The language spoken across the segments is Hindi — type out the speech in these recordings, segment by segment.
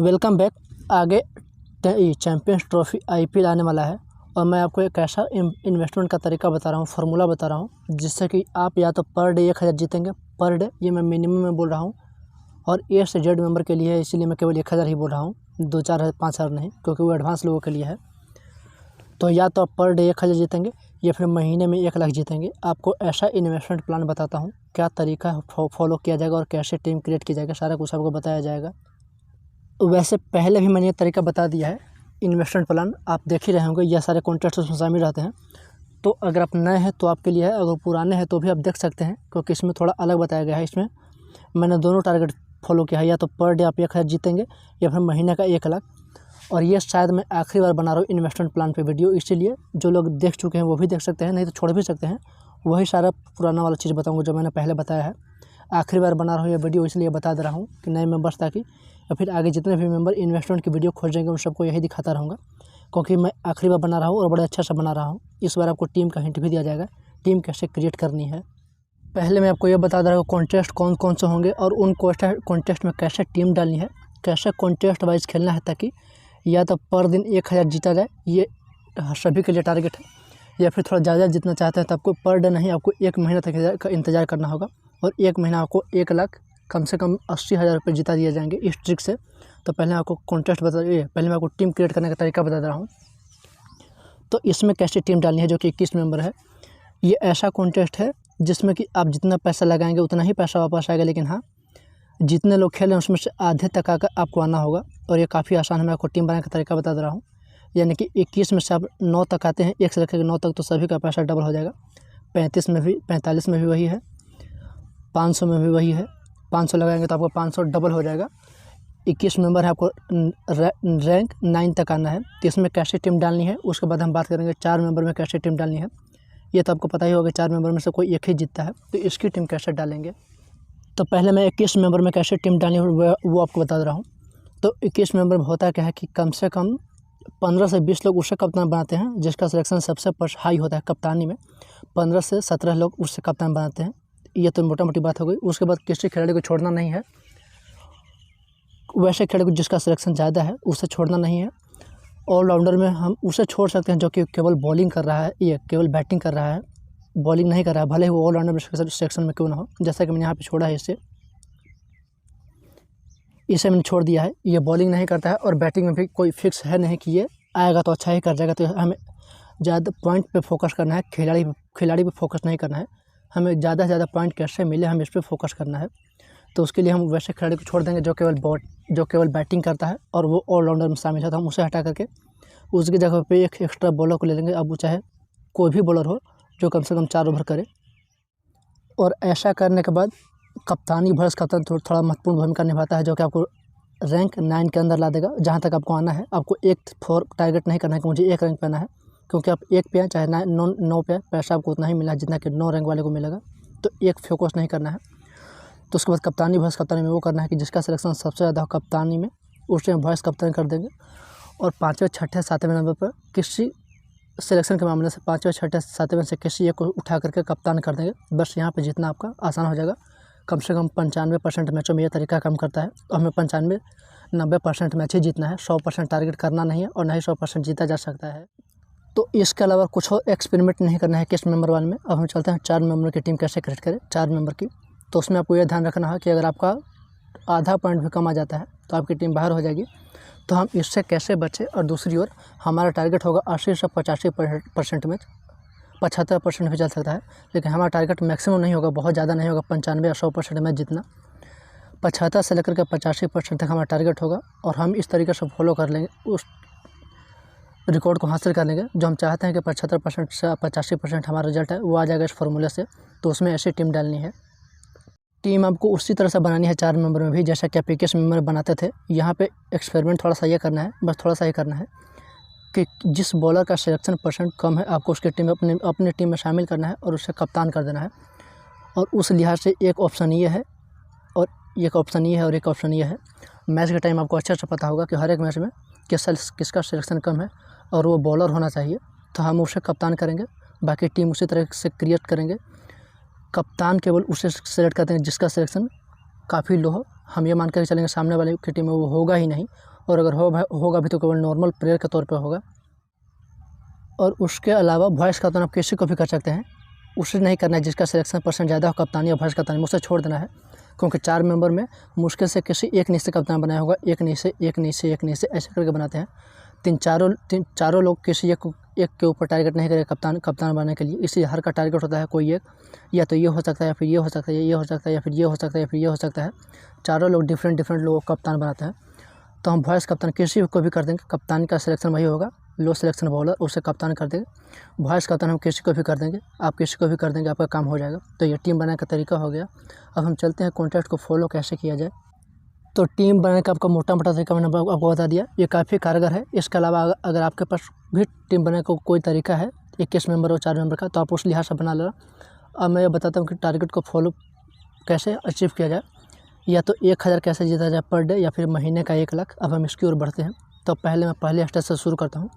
Welcome back. आगे चैम्पियंस ट्रॉफी आईपीएल आने वाला है और मैं आपको एक ऐसा इन्वेस्टमेंट का तरीका बता रहा हूँ, फार्मूला बता रहा हूँ जिससे कि आप या तो पर डे 1000 जीतेंगे पर डे। ये मैं मिनिमम में बोल रहा हूँ और ए से जेड मेंबर के लिए है, इसीलिए मैं केवल 1000 ही बोल रहा हूँ, 2-4-5 हज़ार नहीं, क्योंकि वो एडवांस लोगों के लिए है। तो या तो आप पर डे 1000 जीतेंगे या फिर महीने में 1 लाख जीतेंगे। आपको ऐसा इन्वेस्टमेंट प्लान बताता हूँ, क्या तरीका फॉलो किया जाएगा और कैसे टीम क्रिएट की जाएगा, सारा कुछ आपको बताया जाएगा। वैसे पहले भी मैंने ये तरीका बता दिया है, इन्वेस्टमेंट प्लान आप देख ही रहे होंगे, यह सारे कॉन्टेस्ट उसमें शामिल रहते हैं। तो अगर आप नए हैं तो आपके लिए है, अगर पुराने हैं तो भी आप देख सकते हैं, क्योंकि इसमें थोड़ा अलग बताया गया है। इसमें मैंने दोनों टारगेट फॉलो किया है, या तो पर डे आप 1000 जीतेंगे या फिर महीने का 1 लाख। और ये शायद मैं आखिरी बार बना रहा हूँ इन्वेस्टमेंट प्लान पे वीडियो, इसीलिए जो लोग देख चुके हैं वो भी देख सकते हैं, नहीं तो छोड़ भी सकते हैं। वही सारा पुराना वाला चीज़ बताऊँगा जो मैंने पहले बताया है। आखिरी बार बना रहा हूँ ये वीडियो, इसलिए बता दे रहा हूँ कि नए मेंबर्स, ताकि या फिर आगे जितने भी मेंबर इन्वेस्टमेंट की वीडियो खोजेंगे उन सबको यही दिखाता रहूँगा, क्योंकि मैं आखिरी बार बना रहा हूँ और बड़े अच्छा सा बना रहा हूँ। इस बार आपको टीम का हिंट भी दिया जाएगा, टीम कैसे क्रिएट करनी है। पहले मैं आपको ये बता दे रहा हूँ कॉन्टेस्ट कौन कौन से होंगे और उन कॉन्टेस्ट में कैसे टीम डालनी है, कैसे कॉन्टेस्ट वाइज खेलना है, ताकि या तो पर दिन 1000 जीता जाए, ये सभी के लिए टारगेट है। या फिर थोड़ा ज़्यादा जितना चाहते हैं तो आपको पर डे नहीं, आपको 1 महीना तक इंतज़ार करना होगा और 1 महीना आपको 1 लाख कम से कम 80,000 रुपये जिता दिए जाएंगे इस ट्रिक से। तो पहले आपको कॉन्टेस्ट पहले मैं आपको टीम क्रिएट करने का तरीका बता रहा हूँ। तो इसमें कैसे टीम डालनी है, जो कि 21 मेंबर है। ये ऐसा कॉन्टेस्ट है जिसमें कि आप जितना पैसा लगाएंगे उतना ही पैसा वापस आएगा, लेकिन हाँ, जितने लोग खेलें उसमें से आधे तक आकर आपको आना होगा। और ये काफ़ी आसान है, मैं आपको टीम बनाने का तरीका बता दे रहा हूँ। यानी कि 21 में से आप 9 तक आते हैं, 1 से लेकर 9 तक, तो सभी का पैसा डबल हो जाएगा। 35 में भी, 45 में भी वही है, 500 में भी वही है। 500 लगाएंगे तो आपको 500 डबल हो जाएगा। 21 मेंबर है, आपको रैंक 9 तक आना है। तो इसमें कैसे टीम डालनी है उसके बाद हम बात करेंगे 4 मेंबर में कैसे टीम डालनी है। ये तो आपको पता ही होगा, 4 मेंबर में से कोई एक ही जीतता है, तो इसकी टीम कैसे डालेंगे। तो पहले मैं 21 मेंबर में कैसे टीम डालनी है वो आपको बता दे रहा हूँ। तो 21 मेंबर में होता क्या है कि कम से कम 15 से 20 लोग उससे कप्तान बनाते हैं जिसका सिलेक्शन सबसे हाई होता है कप्तानी में। 15 से 17 लोग उससे कप्तान बनाते हैं। ये तो मोटा मोटी बात हो गई। उसके बाद किसी खिलाड़ी को छोड़ना नहीं है, वैसे खिलाड़ी को जिसका सिलेक्शन ज़्यादा है उसे छोड़ना नहीं है। ऑलराउंडर में हम उसे छोड़ सकते हैं जो कि केवल बॉलिंग कर रहा है, ये केवल बैटिंग कर रहा है, बॉलिंग नहीं कर रहा है, भले ही वो ऑलराउंडर सेक्शन में क्यों ना हो। जैसा कि मैंने यहाँ पे छोड़ा है, इसे मैंने छोड़ दिया है। ये बॉलिंग नहीं करता है और बैटिंग में भी कोई फिक्स है नहीं कि ये आएगा तो अच्छा ही कर जाएगा। तो हमें ज़्यादा पॉइंट पे फोकस करना है, खिलाड़ी पे फोकस नहीं करना है। हमें ज़्यादा से ज़्यादा पॉइंट कैसे मिले, हम इस पर फोकस करना है। तो उसके लिए हम वैसे खिलाड़ी को छोड़ देंगे जो केवल बैटिंग करता है और वो ऑलराउंडर में शामिल है। तो हम उसे हटा करके उसकी जगह पे एक एक्स्ट्रा बॉलर को ले लेंगे। अब वो चाहे कोई भी बॉलर हो जो कम से कम 4 ओवर करे। और ऐसा करने के बाद कप्तान थोड़ा महत्वपूर्ण भूमिका निभाता है, जो कि आपको रैंक 9 के अंदर ला देगा, जहाँ तक आपको आना है। आपको एक टारगेट नहीं करना है कि मुझे 1 रैंक पे आना है, क्योंकि आप 1 पे आए चाहे 9 पे, पैसा आपको उतना ही मिला जितना कि 9 रैंक वाले को मिलेगा। तो एक फोकस नहीं करना है। तो उसके बाद कप्तानी में वो करना है कि जिसका सिलेक्शन सबसे ज़्यादा हो कप्तानी में, उसे वाइस कप्तान कर देंगे। और 5वें, 6ठे, 7वें नंबर पर किसी सिलेक्शन के मामले से 5वें, 6ठे, 7वें से किसी एक को उठा करके कप्तान कर देंगे। बस यहाँ पे जितना आपका आसान हो जाएगा। कम से कम 95% मैचों में ये तरीका काम करता है। और हमें 95-90% मैच ही जीतना है, 100% टारगेट करना नहीं है और ना ही 100% जीता जा सकता है। तो इसके अलावा कुछ और एक्सपेरिमेंट नहीं करना है किस मेंबर वाले में। अब हम चलते हैं 4 मेंबर की टीम कैसे क्रिएट करें। 4 मेंबर की, तो उसमें आपको यह ध्यान रखना है कि अगर आपका आधा पॉइंट भी कम आ जाता है तो आपकी टीम बाहर हो जाएगी। तो हम इससे कैसे बचें। और दूसरी ओर हमारा टारगेट होगा 80 से 85% मैच, 75% भी चल सकता है, लेकिन हमारा टारगेट मैक्सिमम नहीं होगा, बहुत ज़्यादा नहीं होगा, 95 या 100% मैच जीतना। 75 से लेकर के 85% तक हमारा टारगेट होगा। और हम इस तरीके से फॉलो कर लेंगे, उस रिकॉर्ड को हासिल कर लेंगे जो हम चाहते हैं कि 75% से 85% हमारा रिजल्ट है वो आ जाएगा इस फार्मूले से। तो उसमें ऐसी टीम डालनी है। टीम आपको उसी तरह से बनानी है 4 मेंबर में भी, जैसा कि आप 21 मेंबर बनाते थे। यहाँ पे एक्सपेरिमेंट थोड़ा सा ये करना है, बस थोड़ा सा ही करना है कि जिस बॉलर का सिलेक्शन परसेंट कम है आपको उसकी टीम अपनी टीम में शामिल करना है और उसे कप्तान कर देना है। और उस लिहाज से एक ऑप्शन ये है और एक ऑप्शन ये है और एक ऑप्शन ये है। मैच के टाइम आपको अच्छे से पता होगा कि हर एक मैच में किसका सिलेक्शन कम है और वो बॉलर होना चाहिए, तो हम उसे कप्तान करेंगे। बाकी टीम उसी तरह से क्रिएट करेंगे। कप्तान केवल उसे सेलेक्ट करते हैं जिसका सिलेक्शन काफ़ी लो हो। हम ये मान कर चलेंगे सामने वाले की टीम में वो होगा ही नहीं, और अगर होगा भी तो केवल नॉर्मल प्लेयर के तौर पे होगा। और उसके अलावा वॉइस कप्तान आप किसी को भी कर सकते हैं, उसे नहीं करना है जिसका सिलेक्शन परसेंट ज़्यादा हो कप्तानी और वॉइस कप्तानी, मुझसे छोड़ देना है, क्योंकि 4 मेंबर में मुश्किल से किसी एक नीचे कप्तान बनाया होगा, एक नीचे ऐसे करके बनाते हैं। चारों लोग किसी एक के ऊपर टारगेट नहीं करेगा कप्तान बनने के लिए, इसलिए हर का टारगेट होता है कोई एक, या तो ये हो सकता है या फिर ये हो सकता है, ये हो सकता है या फिर ये हो सकता है या फिर ये हो सकता है। चारों लोग डिफरेंट लोगों को कप्तान बनाते हैं। तो हम वॉइस कप्तान किसी को भी कर देंगे, कप्तान का सिलेक्शन वही होगा, लो सिलेक्शन बॉलर, उसे कप्तान कर देंगे। वॉइस कप्तान हम किसी को भी कर देंगे, आप किसी को भी कर देंगे, आपका काम हो जाएगा। तो ये टीम बनाने का तरीका हो गया। अब हम चलते हैं कॉन्टेस्ट को फॉलो कैसे किया जाए। तो टीम बनाने का आपको मोटा तरीका मैंने आपको बता दिया, ये काफ़ी कारगर है। इसके अलावा अगर आपके पास भी टीम बनाने का कोई तरीका है 21 मेंबर और 4 मेंबर का, तो आप उस लिहाज से बना लेना। अब मैं ये बताता हूँ कि टारगेट को फॉलो कैसे अचीव किया जाए, या तो 1000 कैसे जीता जाए पर डे, या फिर महीने का 1 लाख। अब हम इसकी ओर बढ़ते हैं। तो मैं पहले स्टेज से शुरू करता हूँ।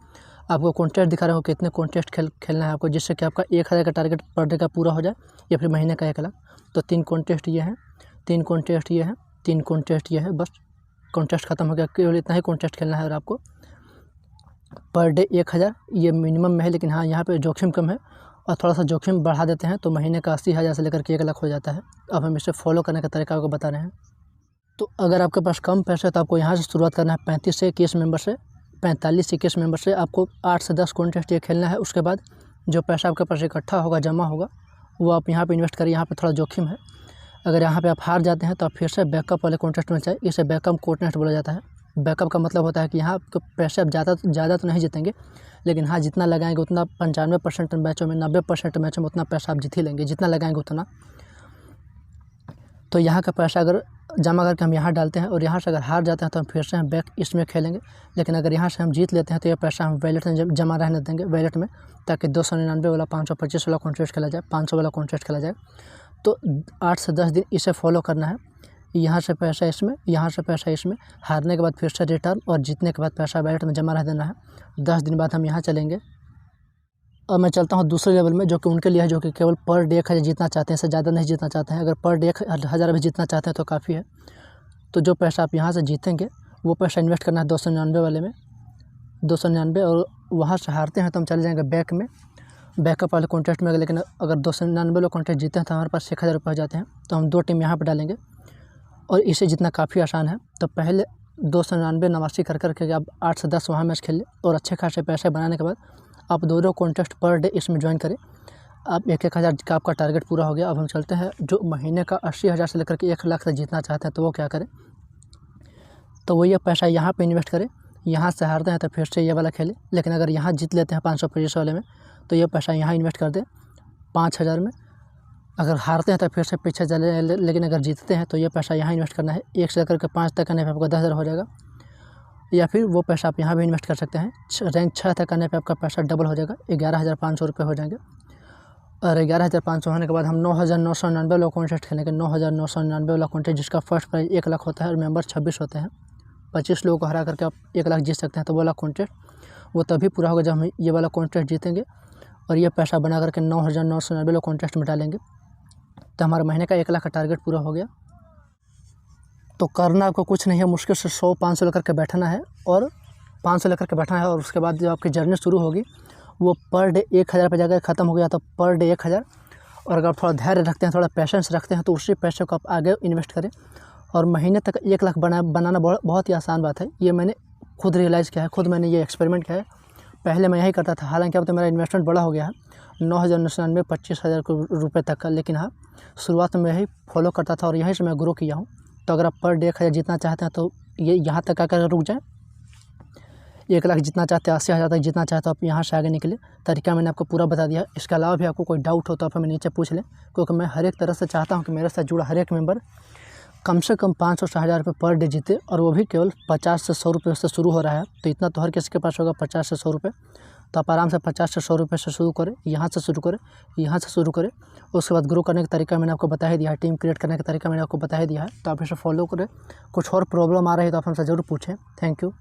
आपको कॉन्टेस्ट दिखा रहा हूँ कितने कॉन्टेस्ट खेलना है आपको, जिससे कि आपका 1000 का टारगेट पर डे का पूरा हो जाए, या फिर महीने का 1 लाख। तो 3 कॉन्टेस्ट ये हैं, 3 कॉन्टेस्ट ये हैं, 3 कॉन्टेस्ट ये है। बस कॉन्टेस्ट खत्म हो गया, केवल इतना ही कॉन्टेस्ट खेलना है। और आपको पर डे 1000 ये मिनिमम में है, लेकिन हाँ यहाँ पे जोखिम कम है, और थोड़ा सा जोखिम बढ़ा देते हैं तो महीने का 80,000 से लेकर के 1 लाख हो जाता है। अब हम इसे फॉलो करने का तरीका आपको बता रहे हैं। तो अगर आपके पास कम पैसे है तो आपको यहाँ से शुरुआत करना है 35 से 21 मेंबर से, 45 से 21 मेंबर से आपको 8 से 10 कॉन्टेस्ट ये खेलना है। उसके बाद जो पैसा आपके पास इकट्ठा होगा, जमा होगा, वो आप यहाँ पे इन्वेस्ट करिए। यहाँ पे थोड़ा जोखिम है, अगर यहाँ पे आप हार जाते हैं तो आप फिर से बैकअप वाले कॉन्टेस्ट में चाहिए। इसे बैकअप कॉन्टेस्ट बोला जाता है। बैकअप का मतलब होता है कि यहाँ आपके पैसे आप ज़्यादा तो नहीं जीतेंगे, लेकिन हाँ जितना लगाएंगे उतना 95% मैचों में, 90% मैचों में उतना पैसा आप जीत ही लेंगे, जितना लगाएंगे उतना। तो यहाँ का पैसा अगर जमा करके हम यहाँ डालते हैं, और यहाँ से अगर हार जाते हैं तो हम फिर से हम बैक इसमें खेलेंगे। लेकिन अगर यहाँ से हम जीत लेते हैं तो ये पैसा हम वैलेट में जमा रहने देंगे, वैलेट में, ताकि 299 वाला, 525 वाला कॉन्टेस्ट खेला जाए, 500 वाला कॉन्टेस्ट खेला जाए। तो 8 से 10 दिन इसे फॉलो करना है। यहाँ से पैसा इसमें, यहाँ से पैसा इसमें, हारने के बाद फिर से रिटर्न, और जीतने के बाद पैसा वैलेट में जमा रह देना है। 10 दिन बाद हम यहाँ चलेंगे। अब मैं चलता हूँ दूसरे लेवल में, जो कि उनके लिए है जो कि केवल पर डे 1000 जीतना चाहते हैं, इससे ज़्यादा नहीं जीतना चाहते हैं। अगर पर डे 1000 भी जीतना चाहते हैं तो काफ़ी है। तो जो पैसा आप यहाँ से जीतेंगे वो पैसा इन्वेस्ट करना है 299 वाले में, 299, और वहाँ से हारते हैं तो हम चले जाएंगे बैक में, बैकअप वाले कॉन्टेस्ट में। लेकिन अगर 299 वाले कॉन्टेस्ट जीते हैं तो हमारे पास 1000 रुपये हो जाते हैं। तो हम 2 टीम यहाँ पर डालेंगे, और इसे जितना काफ़ी आसान है। तो पहले 299 कर करके आप 8 से 10 वहाँ मैच खेल लें, और अच्छे खासे पैसे बनाने के बाद आप 2 कॉन्टेस्ट पर डे इसमें ज्वाइन करें। आप 1000 का आपका टारगेट पूरा हो गया। अब हम चलते हैं जो महीने का 80,000 से लेकर के 1 लाख तक जीतना चाहते हैं, तो वो क्या करें। तो वो ये पैसा यहाँ पे इन्वेस्ट करें। यहाँ से हारते हैं तो फिर से ये वाला खेलें, लेकिन अगर यहाँ जीत लेते हैं 525 वाले में, तो ये पैसा यहाँ इन्वेस्ट कर दें 5000 में। अगर हारते हैं तो फिर से पीछे चले, लेकिन अगर जीतते हैं तो ये पैसा यहाँ इन्वेस्ट करना है। 1 से लेकर के 5 तक करने पर आपका 10,000 हो जाएगा, या फिर वो पैसा आप यहाँ भी इन्वेस्ट कर सकते हैं। रैंक 6 तक करने पे आपका पैसा डबल हो जाएगा, 11,500 रुपये हो जाएंगे। और 11,500 होने के बाद हम 9,999 वाला कॉन्टेस्ट खेलेंगे। 9,999 वाला कॉन्टेस्ट, जिसका फर्स्ट प्राइज 1 लाख होता है और मेंबर 26 होते हैं। 25 लोगों को हरा करके आप 1 लाख जीत सकते हैं। तो वो वाला कॉन्टेस्ट वो तभी पूरा होगा जब हम ये वाला कॉन्टेस्ट जीतेंगे, और ये पैसा बना करके 9,999 वाला कॉन्टेस्ट में डालेंगे। तो हमारा महीने का 1 लाख का टारगेट पूरा हो गया। तो करना आपको कुछ नहीं है, मुश्किल से 100-500 लेकर के बैठना है, और 500 लेकर के बैठना है। और उसके बाद जो आपकी जर्नी शुरू होगी वो पर डे 1000 पे जाकर ख़त्म हो गया। तो पर डे 1000, और अगर आप थोड़ा धैर्य रखते हैं, थोड़ा पेशेंस रखते हैं, तो उसी पैसे को आप आगे इन्वेस्ट करें। और महीने तक 1 लाख बनाना बहुत ही आसान बात है। ये मैंने खुद रियलाइज़ किया है, खुद मैंने ये एक्सपेरिमेंट किया है। पहले मैं यही करता था, हालांकि अब तो मेरा इन्वेस्टमेंट बड़ा हो गया है, 9,999 25,000 रुपये तक का। लेकिन हाँ, शुरुआत में यही फॉलो करता था और यहीं से मैं ग्रो किया हूँ। तो अगर आप पर डे 1000 जीतना चाहते हैं तो ये यहाँ तक आकर रुक जाए। 1 लाख जीतना चाहते हैं, 80,000 तक जीतना चाहते हो, आप यहाँ से आगे निकले। तरीका मैंने आपको पूरा बता दिया। इसके अलावा भी आपको कोई डाउट हो तो आप हमें नीचे पूछ लें, क्योंकि मैं हर एक तरह से चाहता हूँ कि मेरे साथ जुड़ा हर एक मेंबर कम से कम 500 से 1000 रुपये पर डे जीते, और वो भी केवल 50 से 100 रुपये से शुरू हो रहा है। तो इतना तो हर किसी के पास होगा, 50 से 100 रुपये। तो आप आराम से 50 से 100 रुपये से शुरू करें, यहाँ से शुरू करें, यहाँ से शुरू करें। उसके बाद ग्रो करने का तरीका मैंने आपको बता ही दिया है, टीम क्रिएट करने का तरीका मैंने आपको बता ही दिया है। तो आप इसे फॉलो करें। कुछ और प्रॉब्लम आ रही है तो आप हमसे ज़रूर पूछें। Thank you.